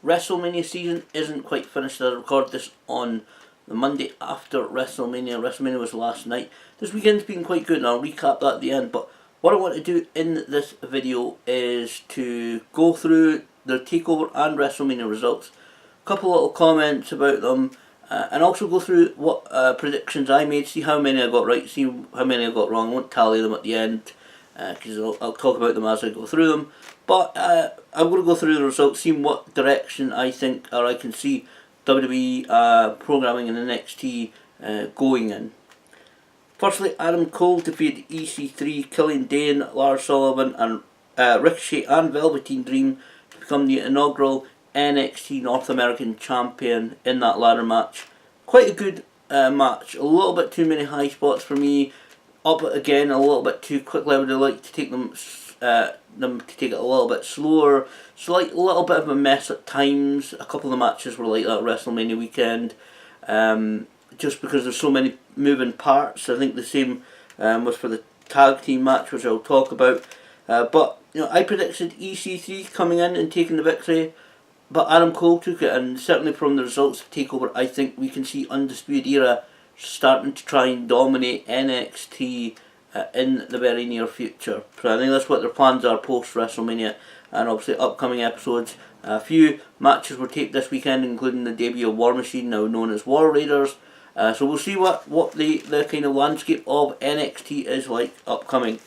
Wrestlemania season isn't quite finished. I record this on the Monday after Wrestlemania. Wrestlemania was last night. This weekend's been quite good, and I'll recap that at the end. But what I want to do in this video is to go through the Takeover and Wrestlemania results, a couple little comments about them, and also go through what predictions I made, see how many I got right, see how many I got wrong. I won't tally them at the end, because I'll talk about them as I go through them. But I'm going to go through the results, see what direction I think, or I can see WWE programming in NXT going in. Firstly, Adam Cole defeated EC3, Killian Dane, Lars Sullivan, and Ricochet and Velveteen Dream to become the inaugural NXT North American Champion in that ladder match. Quite a good match. A little bit too many high spots for me. Up again a little bit too quickly. I would have liked to take them to take it a little bit slower. Slight little bit of a mess at times. A couple of the matches were like that WrestleMania weekend. Just because there's so many moving parts. I think the same was for the tag team match, which I'll talk about. But you know, I predicted EC3 coming in and taking the victory, but Adam Cole took it, and certainly from the results of Takeover, I think we can see Undisputed Era starting to try and dominate NXT in the very near future. So I think that's what their plans are post WrestleMania, and obviously upcoming episodes. A few matches were taped this weekend, including the debut of War Machine, now known as War Raiders. So we'll see what the kind of landscape of NXT is like upcoming.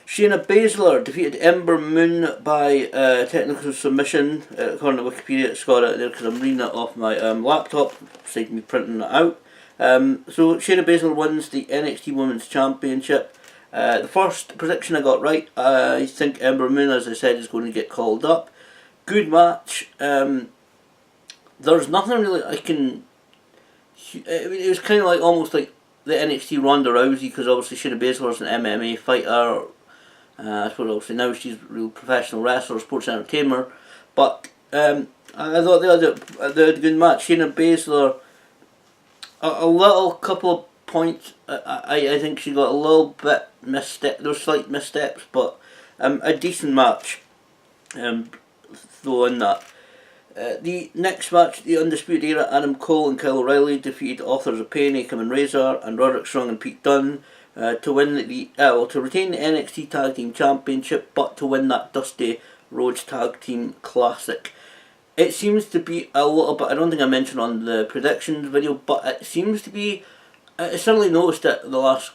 Shayna Baszler defeated Ember Moon by technical submission, according to Wikipedia. It's got it there because I'm reading it off my laptop, besides me printing it out. So Shayna Baszler wins the NXT Women's Championship. The first prediction I got right. I think Ember Moon, as I said, is going to get called up. Good match. There's nothing really I can... It was kind of like almost like the NXT Ronda Rousey, because obviously Shayna Baszler is an MMA fighter. I suppose obviously now she's a real professional wrestler, sports entertainer. But I thought they had a good match. Shayna Baszler, a little couple of points. I think she got a little bit misstep. There were slight missteps, but a decent match. Though in that. The next match, the Undisputed Era, Adam Cole and Kyle O'Reilly defeated Authors of Pain, Akam and Razor, and Roderick Strong and Pete Dunne to win to retain the NXT Tag Team Championship, but to win that Dusty Rhodes Tag Team Classic. It seems to be a little bit, I don't think I mentioned on the predictions video, but it seems to be, I certainly noticed it the last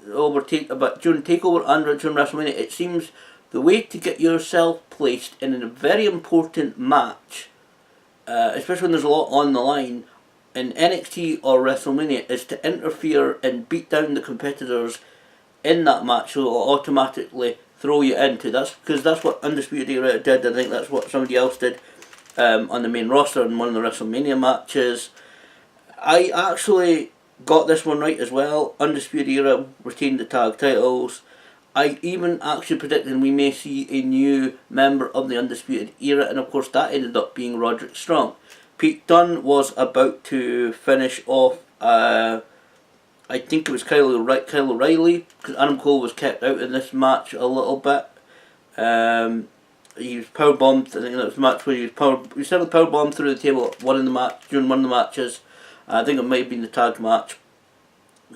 during Takeover and during WrestleMania, it seems the way to get yourself placed in a very important match, especially when there's a lot on the line in NXT or WrestleMania, is to interfere and beat down the competitors in that match, so it'll automatically throw you into. That's because that's what Undisputed Era did. I think that's what somebody else did on the main roster in one of the WrestleMania matches. I actually got this one right as well. Undisputed Era retained the tag titles. I even actually predicted we may see a new member of the Undisputed Era, and of course that ended up being Roderick Strong. Pete Dunne was about to finish off, I think it was Kyle O'Reilly, because Adam Cole was kept out in this match a little bit. He was powerbombed. I think that was the match where he was certainly powerbombed through the table during one of the matches. I think it might have been the tag match.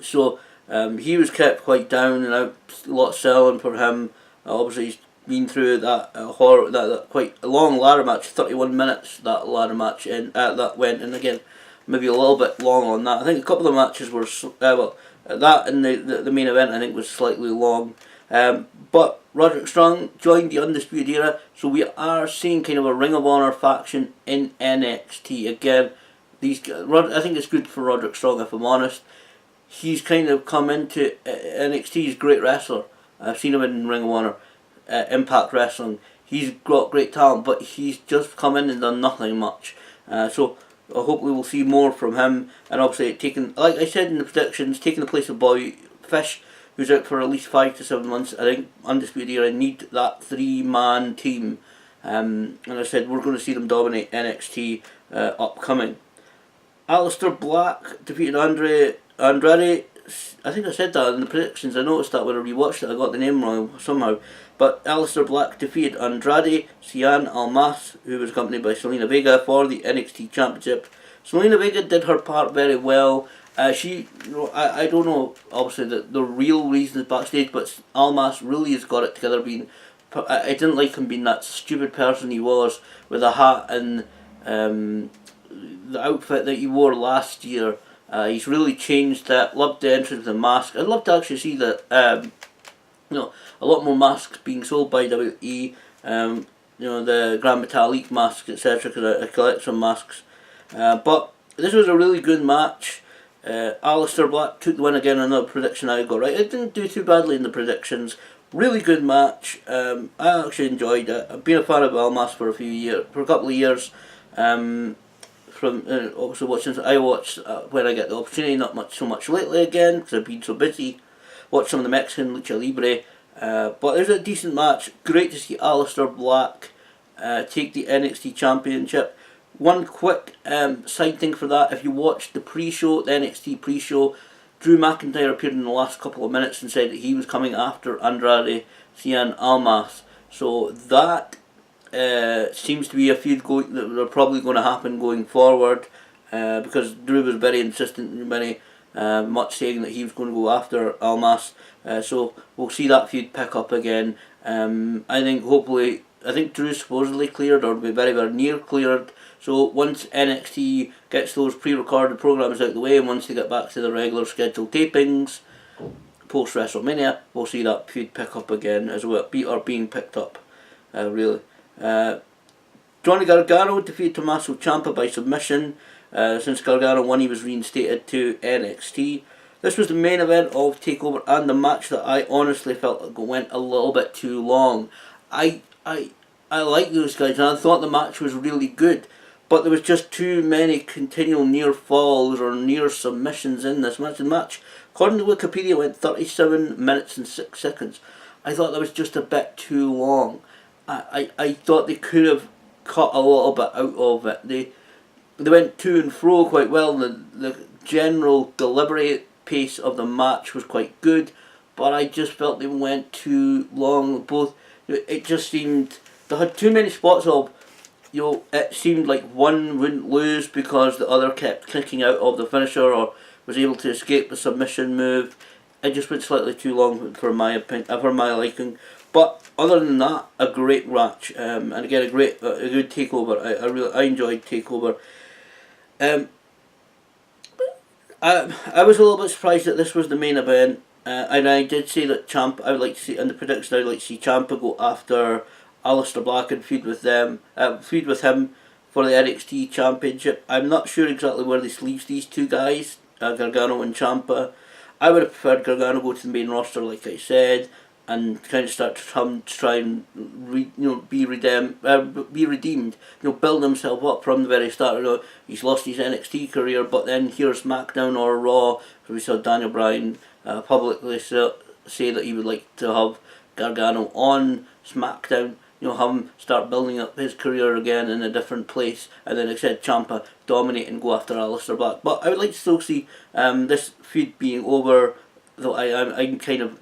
So he was kept quite down and out, a lot selling for him. Obviously he's been through that that quite a long ladder match, 31 minutes that ladder match, and that went, and again maybe a little bit long on that. I think a couple of the matches were that and the main event I think was slightly long. But Roderick Strong joined the Undisputed Era, so we are seeing kind of a Ring of Honor faction in NXT again. I think it's good for Roderick Strong, if I'm honest. He's kind of come into NXT. He's a great wrestler. I've seen him in Ring of Honor, Impact Wrestling. He's got great talent, but he's just come in and done nothing much. So hopefully we'll see more from him. And obviously like I said in the predictions, taking the place of Bobby Fish, who's out for at least 5 to 7 months. I think Undisputed Era need that 3-man team. And I said we're going to see them dominate NXT upcoming. Aleister Black defeated Andrade I think I said that in the predictions. I noticed that when I rewatched it, I got the name wrong somehow. But Aleister Black defeated Andrade Cien Almas, who was accompanied by Selena Vega, for the NXT Championship. Selena Vega did her part very well. I don't know, obviously, the real reasons backstage, but Almas really has got it together. I didn't like him being that stupid person he was with a hat and the outfit that he wore last year. He's really changed that. Loved the entrance of the mask. I'd love to actually see that. A lot more masks being sold by WWE. The Grand Metallic masks, etc. Because I collect some masks. But this was a really good match. Aleister Black took the win again. Another prediction I got right. It didn't do too badly in the predictions. Really good match. I actually enjoyed it. I've been a fan of Almas for a couple of years. Also watching, I watch when I get the opportunity. Not so much lately again because I've been so busy. Watch some of the Mexican Lucha Libre. But there's a decent match. Great to see Aleister Black take the NXT Championship. One quick side thing for that, if you watched the pre-show, the NXT pre-show, Drew McIntyre appeared in the last couple of minutes and said that he was coming after Andrade Cien Almas. So that seems to be a feud that are probably going to happen going forward, because Drew was very insistent, very much saying that he was going to go after Almas. So we'll see that feud pick up again. I think Drew's supposedly cleared, or be very, very near cleared. So once NXT gets those pre-recorded programs out of the way, and once they get back to the regular scheduled tapings, post WrestleMania, we'll see that feud pick up again as well, or being picked up, really. Johnny Gargano defeated Tommaso Ciampa by submission. Since Gargano won, he was reinstated to NXT. This was the main event of TakeOver, and the match that I honestly felt went a little bit too long. I like those guys, and I thought the match was really good, but there was just too many continual near falls or near submissions in this match. The match, according to Wikipedia, went 37 minutes and 6 seconds. I thought that was just a bit too long. I thought they could have cut a little bit out of it. They went to and fro quite well. The general deliberate pace of the match was quite good, but I just felt they went too long. It just seemed they had too many spots of, it seemed like one wouldn't lose because the other kept kicking out of the finisher or was able to escape the submission move. It just went slightly too long for my opinion, for my liking. But other than that, a great match, and again a good takeover. I enjoyed takeover. I was a little bit surprised that this was the main event, and I did say that I would like to see in the prediction. I'd like to see Ciampa go after Aleister Black and feud with him for the NXT Championship. I'm not sure exactly where this leaves these two guys, Gargano and Ciampa. I would have preferred Gargano go to the main roster, like I said, and kind of start to try and be redeemed. Build himself up from the very start. He's lost his NXT career, but then here's SmackDown or Raw. So we saw Daniel Bryan publicly say that he would like to have Gargano on SmackDown. Have him start building up his career again in a different place, and then, like I said, Ciampa dominate and go after Aleister Black. But I would like to still see this feud being over, though I kind of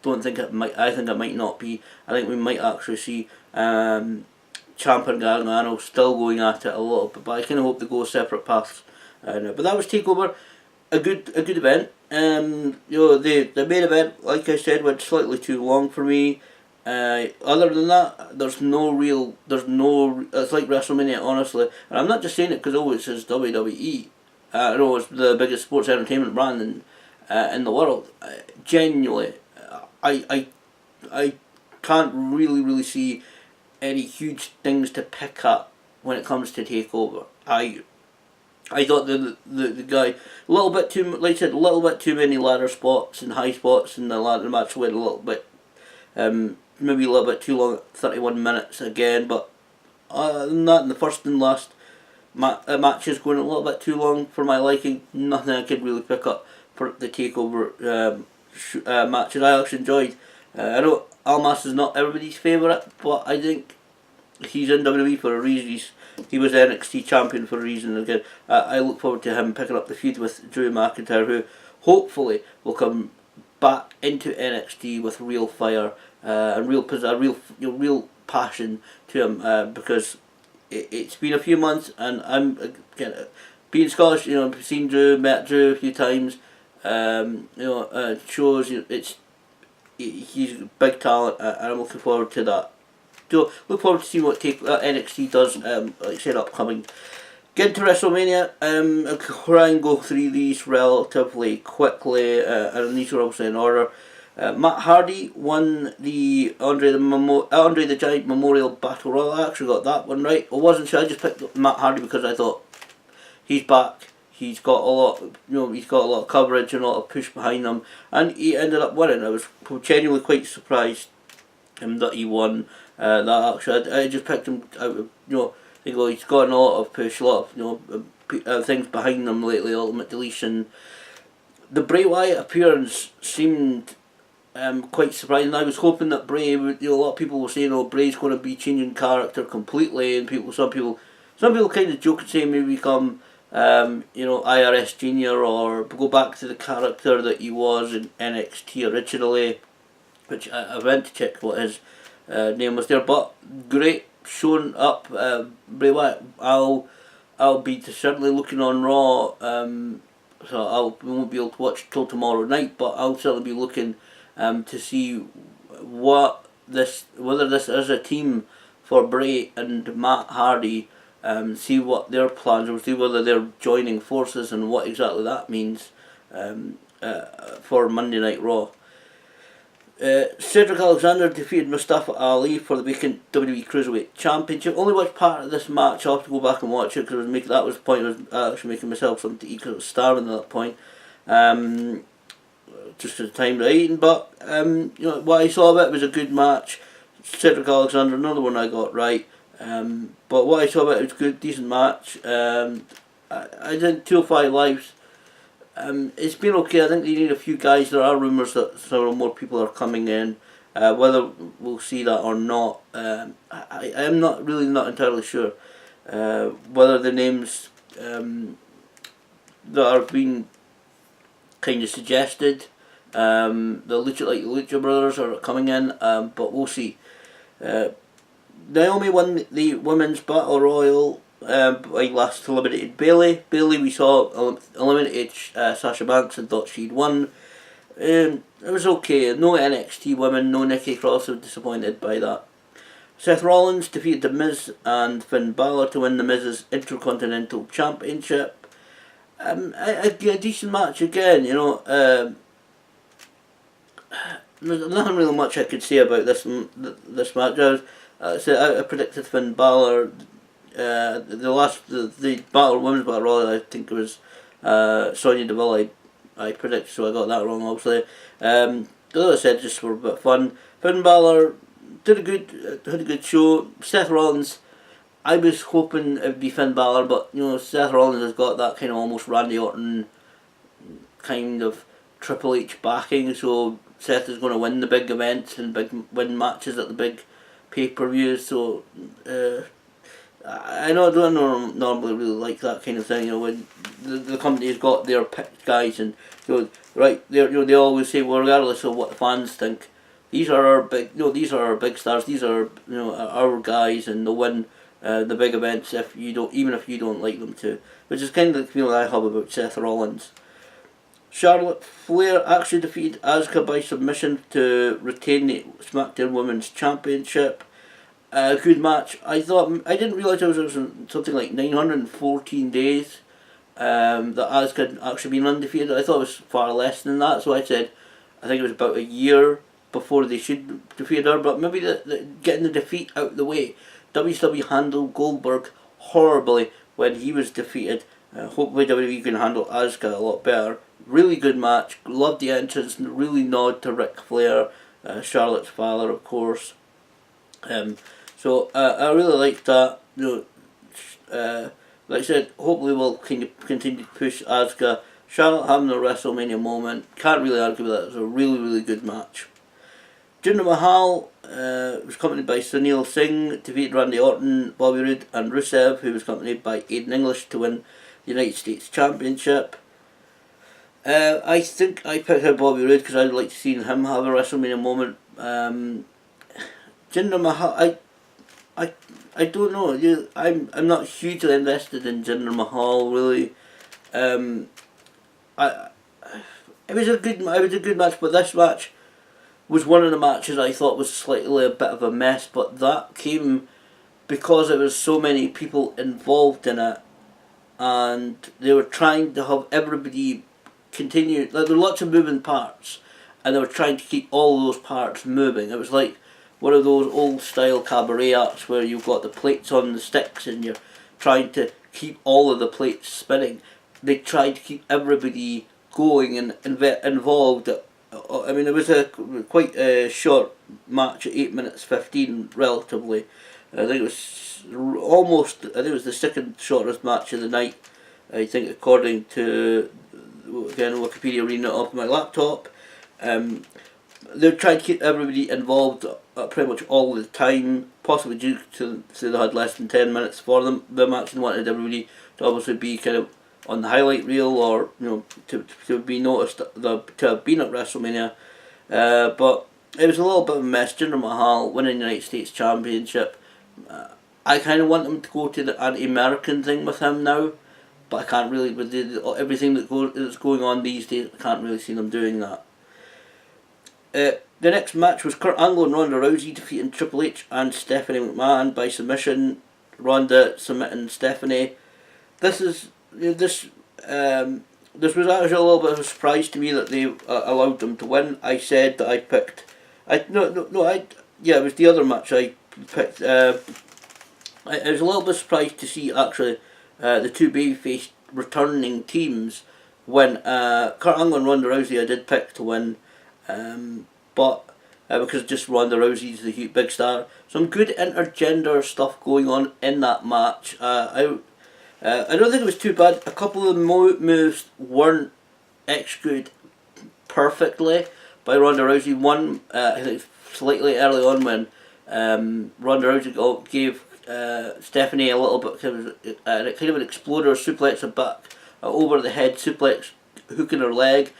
don't think it might. I think it might not be. I think we might actually see Ciampa and Gargano still going at it a little bit, but I kind of hope they go separate paths. But that was TakeOver, a good event. The main event, like I said, went slightly too long for me. Other than that, it's like WrestleMania, honestly. And I'm not just saying it because it says WWE. I know it's the biggest sports entertainment brand in the world. Genuinely, I can't really see any huge things to pick up when it comes to TakeOver. I thought the guy a little bit too, like I said, a little bit too many ladder spots and high spots, and the ladder match went a little bit, maybe a little bit too long, 31 minutes again. But other than that, in the first and last matches going a little bit too long for my liking. Nothing I could really pick up for the TakeOver matches I actually enjoyed. I know Almas is not everybody's favourite, but I think he's in WWE for a reason. He was NXT champion for a reason. Again, I look forward to him picking up the feud with Drew McIntyre, who hopefully will come back into NXT with real fire and real passion to him, because it's been a few months, and I'm being Scottish. I've seen Drew, met Drew a few times. Shows he's a big talent, and I'm looking forward to that. So look forward to seeing what NXT does. Like I said, upcoming. Get into WrestleMania. I'll try and go through these relatively quickly, and these are obviously in order. Matt Hardy won the Andre the Giant Memorial Battle Royal. I actually got that one right. I wasn't sure. I just picked up Matt Hardy because I thought he's back. He's got a lot. He's got a lot of coverage and a lot of push behind him, and he ended up winning. I was genuinely quite surprised that he won that. Actually, I just picked him. He's gotten a lot of push, a lot of things behind him lately. Ultimate Deletion. The Bray Wyatt appearance seemed quite surprising. I was hoping that Bray would. A lot of people were saying, "Oh, Bray's going to be changing character completely," and some people kind of joke and say maybe become, IRS Junior, or go back to the character that he was in NXT originally, which I went to check what his name was there. But great showing up, Bray Wyatt. I'll be certainly looking on Raw. So we won't be able to watch till tomorrow night, but I'll certainly be looking to see whether this is a team for Bray and Matt Hardy. See what their plans are, see whether they're joining forces and what exactly that means for Monday Night Raw. Cedric Alexander defeated Mustafa Ali for the vacant WWE Cruiserweight Championship. Only watched part of this match. I'll have to go back and watch it because that was the point. I was actually making myself something to eat because I was starving at that point. Just at the time of eating, but what I saw of it was a good match. Cedric Alexander, another one I got right. But what I saw of it was good, decent match. I did 205 Lives. It's been okay. I think they need a few guys. There are rumours that several more people are coming in. Whether we'll see that or not, I am not entirely sure. Whether the names that are being kind of suggested, the Lucha Brothers are coming in, but we'll see. Naomi won the Women's Battle Royal by last eliminated Bayley. Bayley, we saw eliminated Sasha Banks and thought she'd won. It was okay. No NXT women, no Nikki Cross. I was disappointed by that. Seth Rollins defeated The Miz and Finn Balor to win The Miz's Intercontinental Championship. A decent match again, There's nothing really much I could say about this match. I predicted Finn Balor. The women's battle royal, I think it was Sonya Deville. I predicted, so I got that wrong. Obviously, as I said, just for a bit of fun. Finn Balor had a good show. Seth Rollins, I was hoping it would be Finn Balor, but Seth Rollins has got that kind of almost Randy Orton kind of Triple H backing, so Seth is going to win the big events and win matches at the big pay-per-views. So I don't normally really like that kind of thing. When the company's got their picked guys, and they always say, well, regardless of what the fans think, these are our big stars. These are our guys, and they'll win the big events even if you don't like them to. Which is kind of the feeling I have about Seth Rollins. Charlotte Flair actually defeated Asuka by submission to retain the SmackDown Women's Championship. Good match. I didn't realise it was something like 914 days that Asuka had actually been undefeated. I thought it was far less than that, so I said I think it was about a year before they should defeat her, but maybe getting the defeat out of the way. WWE handled Goldberg horribly when he was defeated. Hopefully WWE can handle Asuka a lot better. Really good match. Loved the entrance. Really nod to Ric Flair, Charlotte's father, of course. So I really liked that. Like I said, hopefully we'll continue to push Asuka. Charlotte having a WrestleMania moment. Can't really argue with that. It was a really, really good match. Jinder Mahal was accompanied by Sunil Singh, defeated Randy Orton, Bobby Roode and Rusev, who was accompanied by Aiden English to win the United States Championship. I think I picked out Bobby Roode because I'd like to see him have a WrestleMania moment. Jinder Mahal, I, I don't know. I'm not hugely invested in Jinder Mahal really. Um, I, it was a good match, but this match was one of the matches I thought was slightly a bit of a mess. But that came because there was so many people involved in it, and they were trying to have everybody continue. Like, there were lots of moving parts, and they were trying to keep all those parts moving. It was like one of those old style cabaret acts where you've got the plates on the sticks and you're trying to keep all of the plates spinning. They tried to keep everybody going and involved. I mean, it was a quite a short match at 8 minutes 15, relatively. I think it was almost. I think it was the second shortest match of the night. I think, according to, again, Wikipedia, reading it off my laptop. They're trying to keep everybody involved pretty much all the time, possibly due to they had less than 10 minutes for them the match, and wanted everybody to obviously be kind of on the highlight reel, or to be noticed, to have been at WrestleMania. But it was a little bit of a mess. Jinder Mahal winning the United States Championship. I kind of want them to go to the anti-American thing with him now, but I can't really, with everything that's going on these days, I can't really see them doing that. The next match was Kurt Angle and Ronda Rousey defeating Triple H and Stephanie McMahon by submission. Ronda submitting Stephanie. This was actually a little bit of a surprise to me that they allowed them to win. I said that I picked. It was the other match I picked. I was a little bit surprised to see actually the two babyface returning teams win. Kurt Angle and Ronda Rousey I did pick to win. But because just Ronda Rousey's the huge big star, some good intergender stuff going on in that match. I don't think it was too bad. A couple of the moves weren't executed perfectly by Ronda Rousey. One, I think slightly early on when Ronda Rousey gave Stephanie a little bit kind of an exploder suplex, a back over the head suplex, hooking her leg.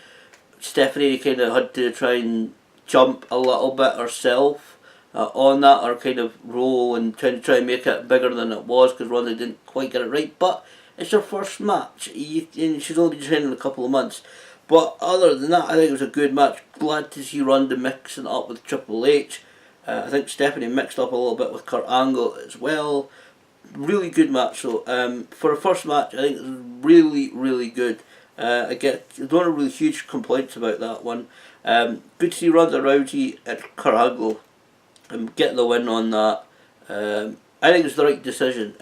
Stephanie kind of had to try and jump a little bit herself on that, or kind of roll and try and make it bigger than it was, because Ronda didn't quite get it right. But it's her first match, and she's only been training a couple of months. But other than that, I think it was a good match. Glad to see Ronda mixing up with Triple H. I think Stephanie mixed up a little bit with Kurt Angle as well. Really good match. So for a first match, I think it was really, really good. I don't have really huge complaints about that one. Good to see Ronda Rousey and Kurt Angle getting the win on that. I think it's the right decision.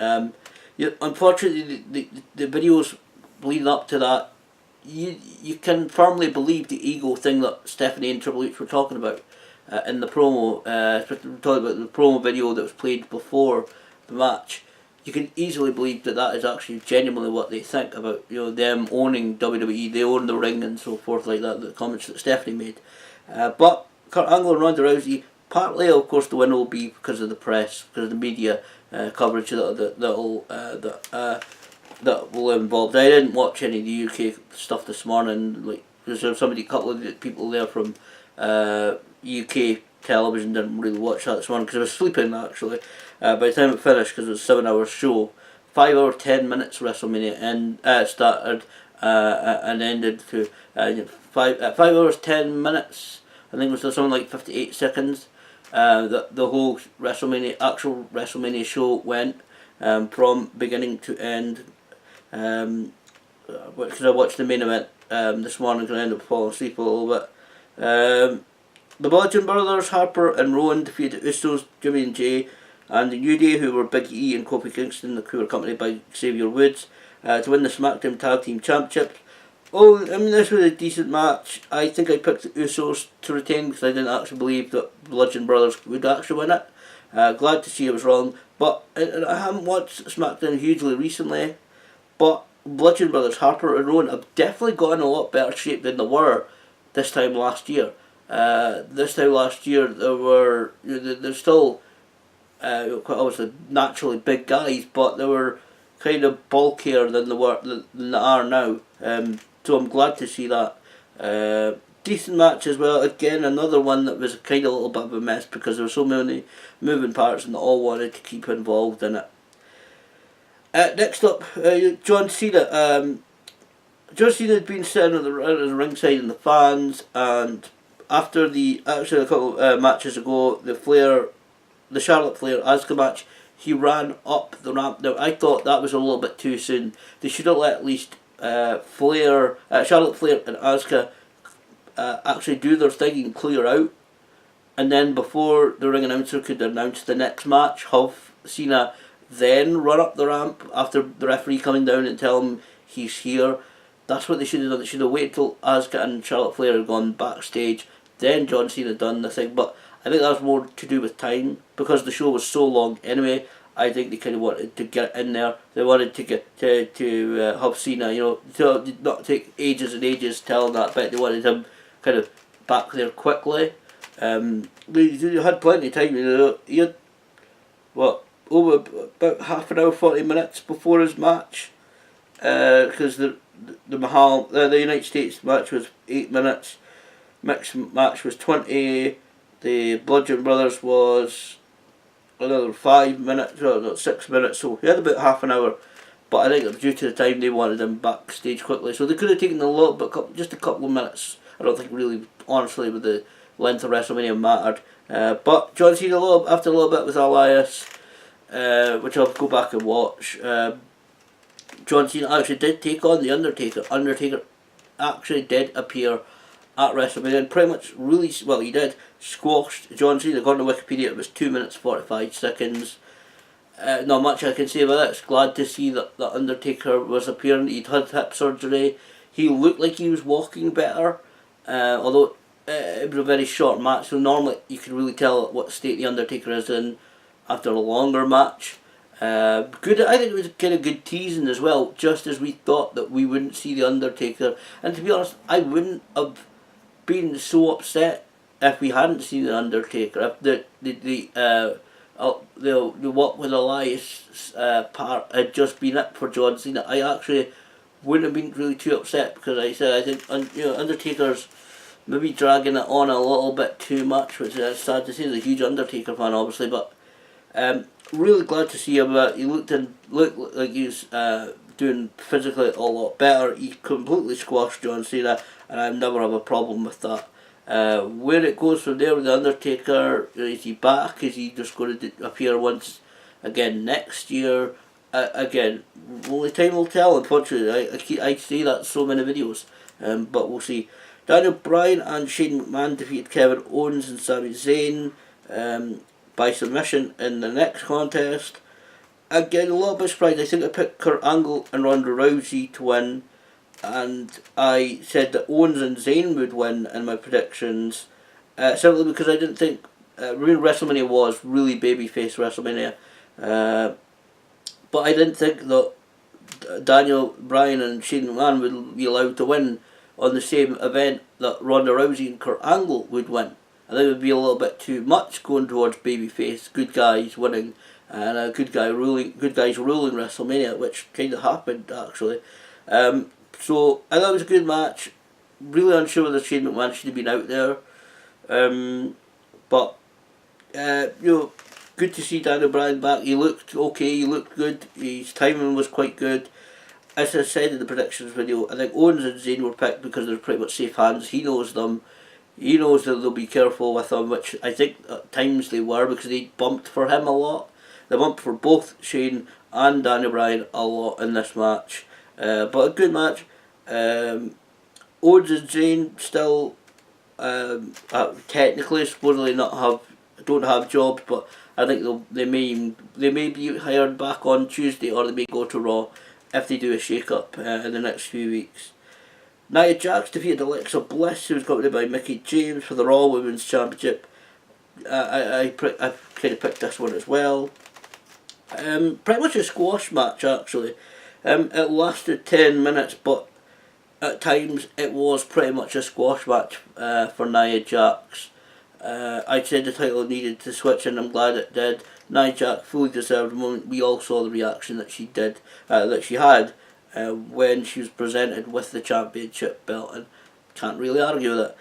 Unfortunately, the videos leading up to that, you can firmly believe the ego thing that Stephanie and Triple H were talking about in the promo. Especially talking about the promo video that was played before the match. You can easily believe that is actually genuinely what they think about them owning WWE, they own the ring and so forth like that. The comments that Stephanie made, but Kurt Angle and Ronda Rousey, partly of course the win will be because of the press, because of the media coverage that will involve. I didn't watch any of the UK stuff this morning. Like, there's a couple of people there from UK television didn't really watch that this morning because I was sleeping actually. By the time it finished, because it was a 7-hour show, 5 hour 10 minutes WrestleMania started and ended to 5 hours 10 minutes. I think it was something like 58 seconds. The whole actual WrestleMania show went from beginning to end. Because I watched the main event this morning and I ended up falling asleep a little bit. The Bludgeon Brothers, Harper and Rowan, defeated Usos, Jimmy and Jay, and the New Day, who were Big E and Kofi Kingston, who were accompanied by Xavier Woods, to win the SmackDown Tag Team Championship. This was a decent match. I think I picked the Usos to retain because I didn't actually believe that Bludgeon Brothers would actually win it. Glad to see I was wrong, but I haven't watched SmackDown hugely recently, but Bludgeon Brothers, Harper and Rowan, have definitely got in a lot better shape than they were this time last year. This time last year, they're still quite obviously naturally big guys, but they were kind of bulkier than they are now. So I'm glad to see that. Decent match as well. Again, another one that was kind of a little bit of a mess because there were so many moving parts and they all wanted to keep involved in it. Next up, John Cena. John Cena had been sitting at the ringside in the fans, and after actually a couple matches ago, the Charlotte Flair Asuka match, he ran up the ramp. Now I thought that was a little bit too soon. They should have let at least Charlotte Flair and Asuka actually do their thing and clear out, and then before the ring announcer could announce the next match, have Cena then run up the ramp after the referee coming down and tell him he's here. That's what they should have done. They should have waited till Asuka and Charlotte Flair had gone backstage, then John Cena done the thing. But I think that was more to do with time, because the show was so long anyway. I think they kind of wanted to get in there. They wanted to get to have Cena, to not take ages and ages telling that bit. They wanted him kind of back there quickly. They had plenty of time. He had over about half an hour, 40 minutes before his match, because the United States match was 8 minutes, mixed match was 20, the Bludgeon Brothers was another 5 minutes, or not 6 minutes, so he had about half an hour. But I think it was due to the time they wanted him backstage quickly, so they could have taken a little bit, just a couple of minutes. I don't think really, honestly, with the length of WrestleMania mattered. But John Cena after a little bit with Elias, which I'll go back and watch. John Cena actually did take on The Undertaker. Undertaker actually did appear at WrestleMania and pretty much he did, squashed John Cena. According to Wikipedia, it was 2 minutes 45 seconds. Not much I can say about it. It's glad to see that the Undertaker was appearing. He'd had hip surgery. He looked like he was walking better, although it was a very short match, so normally you could really tell what state the Undertaker is in after a longer match. Good. I think it was kind of good teasing as well, just as we thought that we wouldn't see the Undertaker. And to be honest, I wouldn't have been so upset if we hadn't seen the Undertaker. If the What With Elias part had just been it for John Cena, I actually wouldn't have been really too upset, because I think Undertaker's maybe dragging it on a little bit too much, which is sad to say. He's a huge Undertaker fan, obviously, but really glad to see him. He looked like he was doing physically a lot better. He completely squashed John Cena, and I never have a problem with that. Where it goes from there with the Undertaker, is he back? Is he just going to appear once again next year? Again, only time will tell, unfortunately. I say that in so many videos, but we'll see. Daniel Bryan and Shane McMahon defeated Kevin Owens and Sami Zayn by submission in the next contest. Again, a little bit surprised. I think I picked Kurt Angle and Ronda Rousey to win, and I said that Owens and Zayn would win in my predictions, simply because I didn't think WrestleMania was really babyface WrestleMania, but I didn't think that Daniel Bryan and Shane McMahon would be allowed to win on the same event that Ronda Rousey and Kurt Angle would win. I think it would be a little bit too much going towards babyface, good guys winning, and good guys ruling WrestleMania, which kind of happened actually. So I thought it was a good match. Really unsure whether Shane McMahon should have been out there, but good to see Daniel Bryan back. He looked okay. He looked good. His timing was quite good. As I said in the predictions video, I think Owens and Zayn were picked because they're pretty much safe hands. He knows them. He knows that they'll be careful with him, which I think at times they were, because they bumped for him a lot. They bumped for both Shane and Daniel Bryan a lot in this match. But a good match. Owens and Zayn still technically, supposedly don't have jobs, but I think they may be hired back on Tuesday, or they may go to Raw if they do a shake-up in the next few weeks. Nia Jax defeated Alexa Bliss, who was accompanied by Mickie James, for the Raw Women's Championship. I kind of picked this one as well. Pretty much a squash match, actually. It lasted 10 minutes, but at times it was pretty much a squash match for Nia Jax. I said the title needed to switch, and I'm glad it did. Nia Jax fully deserved the moment. We all saw the reaction that she had when she was presented with the championship belt, and can't really argue with it.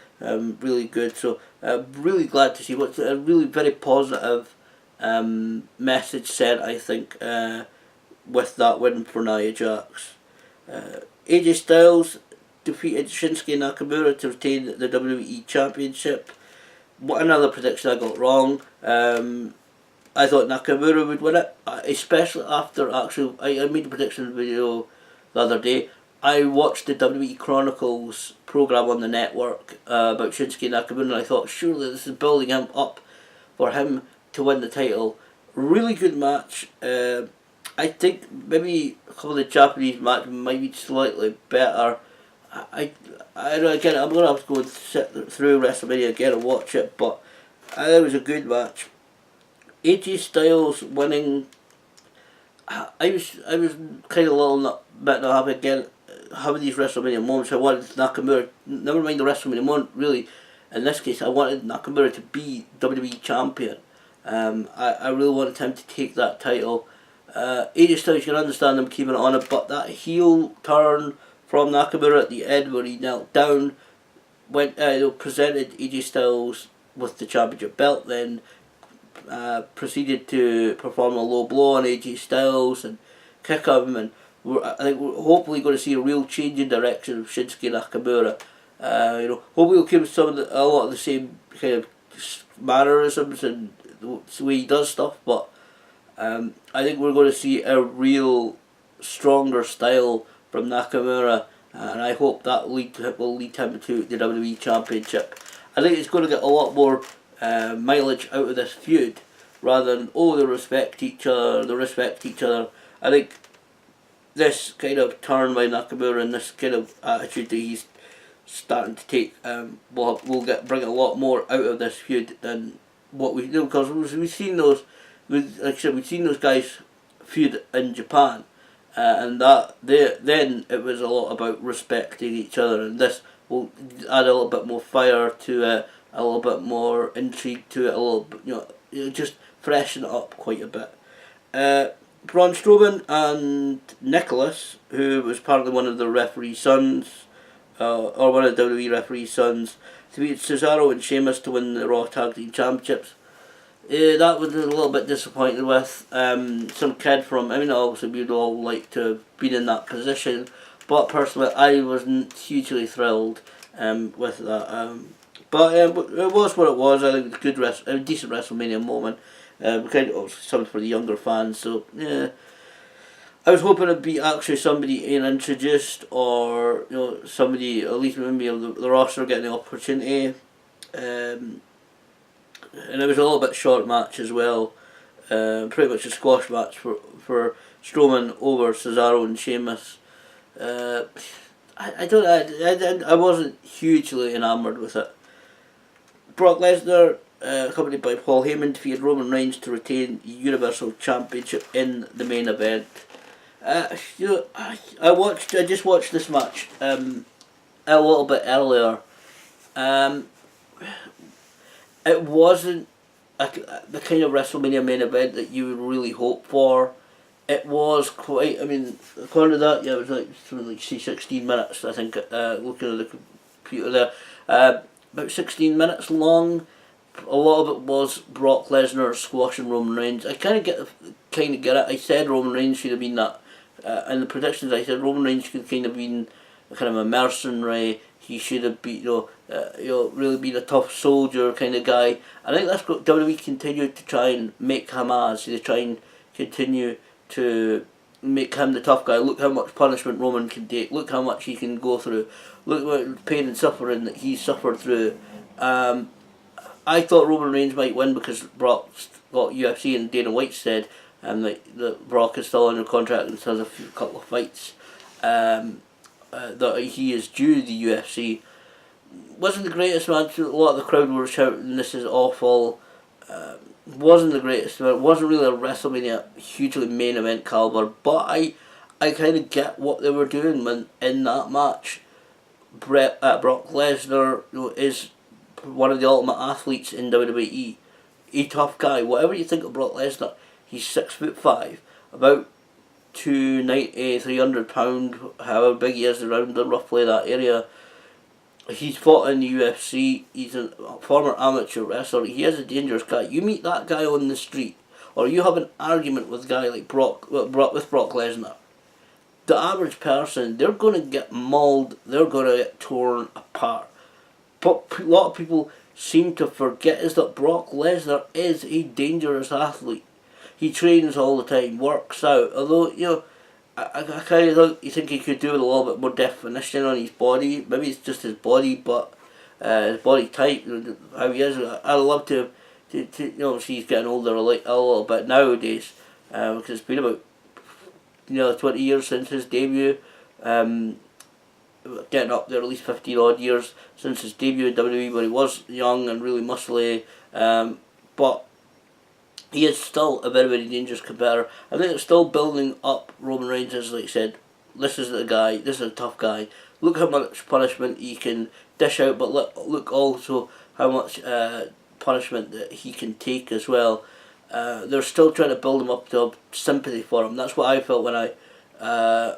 Really good. So really glad to see what's a really very positive message sent, I think, with that win for Nia Jax. AJ Styles defeated Shinsuke Nakamura to retain the WWE Championship. What another prediction I got wrong. I thought Nakamura would win it, especially after actually I made a prediction video the other day. I watched the WWE Chronicles program on the network about Shinsuke Nakamura, and I thought surely this is building him up for him to win the title. Really good match. I think maybe a couple of the Japanese matches might be slightly better. Again, I'm gonna have to go and sit through WrestleMania again and watch it, but it was a good match. AJ Styles winning. I was kind of a little bit not happy again having these WrestleMania moments. I wanted Nakamura, never mind the WrestleMania moment, really. In this case, I wanted Nakamura to be WWE champion. I really wanted him to take that title. AJ Styles, you can understand him keeping it on it, but that heel turn from Nakamura at the end where he knelt down, presented AJ Styles with the championship belt, then proceeded to perform a low blow on AJ Styles and kick him, and I think we're hopefully going to see a real change in direction of Shinsuke Nakamura. Hopefully he'll keep a lot of the same kind of mannerisms and the way he does stuff, but I think we're going to see a real stronger style from Nakamura, and I hope that will lead him to the WWE Championship. I think it's going to get a lot more mileage out of this feud, rather than they respect each other. I think this kind of turn by Nakamura and this kind of attitude that he's starting to take will bring a lot more out of this feud than what we do, because we've seen those, like I said, we've seen those guys feud in Japan, and then it was a lot about respecting each other, and this will add a little bit more fire to it, a little bit more intrigue to it, a little bit, just freshen it up quite a bit. Braun Strowman and Nicholas, who was apparently one of the referee's sons, or one of the WWE referee's sons, defeated Cesaro and Sheamus to win the Raw Tag Team Championships. That was a little bit disappointed with. Some kid from, obviously we'd all like to have been in that position, but personally I wasn't hugely thrilled with that. But it was what it was. I think it was a decent WrestleMania moment. Kind of something for the younger fans. So yeah, I was hoping it'd be actually somebody introduced, or somebody at least maybe of the roster getting the opportunity. And it was a little bit short match as well. Pretty much a squash match for Strowman over Cesaro and Sheamus. I wasn't hugely enamoured with it. Brock Lesnar, accompanied by Paul Heyman, defeated Roman Reigns to retain the Universal Championship in the main event. I just watched this match a little bit earlier. It wasn't the kind of WrestleMania main event that you would really hope for. It was quite, according to that, it was like 16 minutes, I think, looking at the computer there. About 16 minutes long. A lot of it was Brock Lesnar squashing Roman Reigns. I kind of get it. I said Roman Reigns should have been that. In the predictions, I said Roman Reigns should have kind of been kind of a mercenary. He should have been, really been a tough soldier kind of guy. I think that's what WWE continued to try and make him as. They try and continue to make him the tough guy. Look how much punishment Roman can take. Look how much he can go through. Look what pain and suffering that he suffered through. I thought Roman Reigns might win because Brock's got UFC, and Dana White said that Brock is still under contract and has a couple of fights that he is due the UFC. Wasn't the greatest match. A lot of the crowd were shouting, "This is awful." Wasn't the greatest. It wasn't really a WrestleMania hugely main event caliber, but I kind of get what they were doing when in that match. Brock Lesnar is one of the ultimate athletes in WWE. A tough guy. Whatever you think of Brock Lesnar, he's 6'5", about 290, 300 pound, however big he is around roughly that area. He's fought in the UFC. He's a former amateur wrestler. He is a dangerous guy. You meet that guy on the street, or you have an argument with a guy like Brock Lesnar. The average person, they're going to get mauled. They're going to get torn apart. But a lot of people seem to forget is that Brock Lesnar is a dangerous athlete. He trains all the time, works out. Although, you know, I kind of think he could do with a little bit more definition on his body. Maybe it's just his body, but his body type, how he is. I'd love to you know, see he's getting older a little bit nowadays, because it's been about 20 years since his debut. Getting up there, at least 15 odd years since his debut in WWE, when he was young and really muscly. But he is still a very, very dangerous competitor. I think it's still building up Roman Reigns as, like I said, this is the guy, this is a tough guy. Look how much punishment he can dish out, but look also how much punishment that he can take as well. They're still trying to build him up to have sympathy for him. That's what I felt when I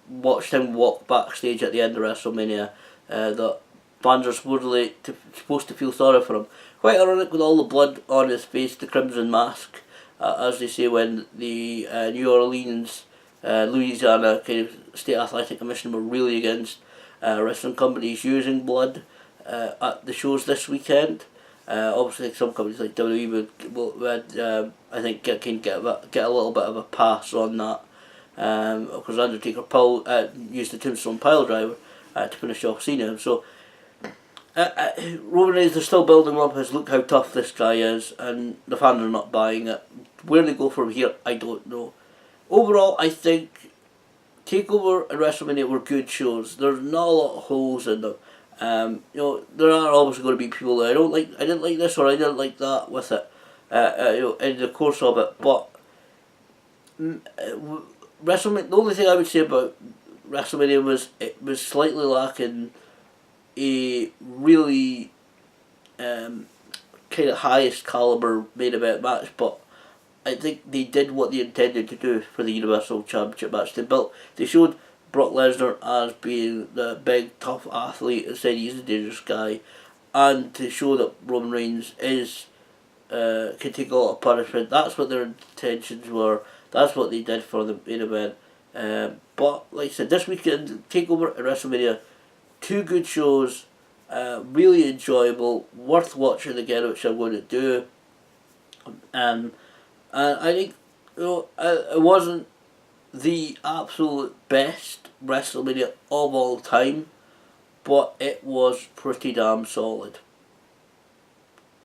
watched him walk backstage at the end of WrestleMania. That fans are supposed to feel sorry for him. Quite ironic with all the blood on his face, the crimson mask, as they say when the New Orleans, Louisiana kind of State Athletic Commission were really against wrestling companies using blood at the shows this weekend. Obviously, some companies like WWE would I think get a little bit of a pass on that. Because Undertaker used the Tombstone Pile Driver to finish off Cena. So Roman Reigns, they're still building up as look how tough this guy is, and the fans are not buying it. Where they go from here, I don't know. Overall, I think Takeover and WrestleMania were good shows. There's not a lot of holes in them. There are always going to be people that I didn't like this or I didn't like that with it. In the course of it, but WrestleMania. The only thing I would say about WrestleMania was it was slightly lacking a really kind of highest caliber main event match, but I think they did what they intended to do for the Universal Championship match. They showed Brock Lesnar as being the big tough athlete and said he's a dangerous guy, and to show that Roman Reigns can take a lot of punishment. That's what their intentions were. That's what they did for the main event. But like I said, this weekend, Takeover and WrestleMania, two good shows, really enjoyable, worth watching again, which I'm going to do. And I think it wasn't the absolute best WrestleMania of all time, but it was pretty damn solid.